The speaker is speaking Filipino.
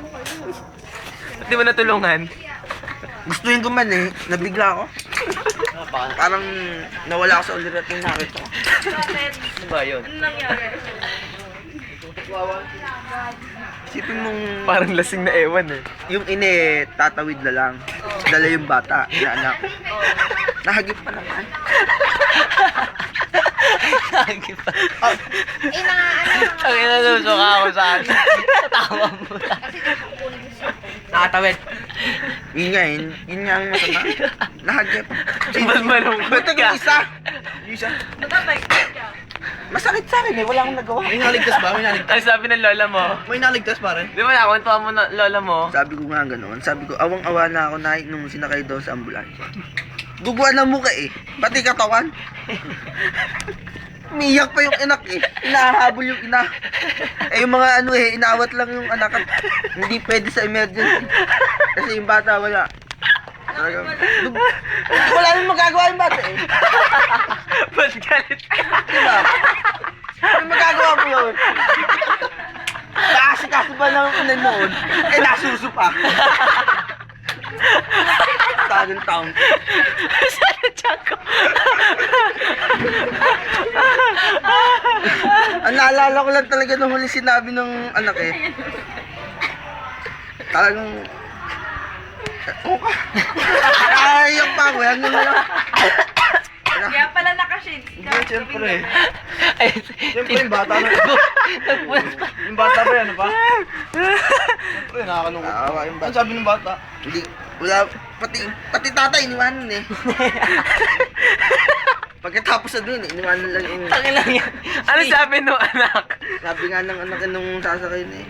Ba't di mo natulungan? Gustuin ko man eh, nabigla ako. Parang nawala ako sa ulirat yung nakita ko. Ano ba yun? Isipin mong Parang lasing na ewan eh. yung ine tatawid na lang. Dala yung bata, inaanak. Nahagip pa naman. Lagi pa. ano. Ang inalusuka ako sa akin. Tawa mo. Nakatawid. Yun nga, yun nga ang masama. Nahagip. Ba't malungkot Ba't ka? yung isa? Yung isa. Masakit sa akin eh, wala akong nagawa. May naligtas ba? May naligtas? Ano sabi ng lola mo? May naligtas pa rin? Di ba nakakwentuhan mo na lola mo? Sabi ko nga gano'n. Sabi ko, awang-awa na ako na nung sinakay daw sa ambulansya. Duguan ang mukha eh. Pati katawan. Umiyak pa yung anak eh. Inahabol yung ina. Eh yung mga ano eh, inawat lang yung anak at hindi pwede sa emergency. Kasi yung bata wala. Talagang, wala nang magagawa yung bata eh. Ba't galit ka? Diba? May magagawa mo yun. Nakasikaso ba ng ina noon? Eh nasuso pa. Tagang taong. Sana tiyan ko. Ang naalala ko lang talaga nung huli sinabi ng anak eh. Talagang... Ayaw pa ako, hanggang na lang. Kaya pala naka-shades ka. Hindi, siyempre. Ay, Siyempre yung bata na. Yung bata ba yan, ano ba? Siyempre, nakakalungkot. Naawa yung Ano bata. sabi ng bata? Hindi, wala, pati tatay, iniwanan eh. Pagkatapos na dun, iniwanan lang yung... Tangin lang yan. Ano sabi nung anak? Sabi nga ng anak nung sasakay na eh.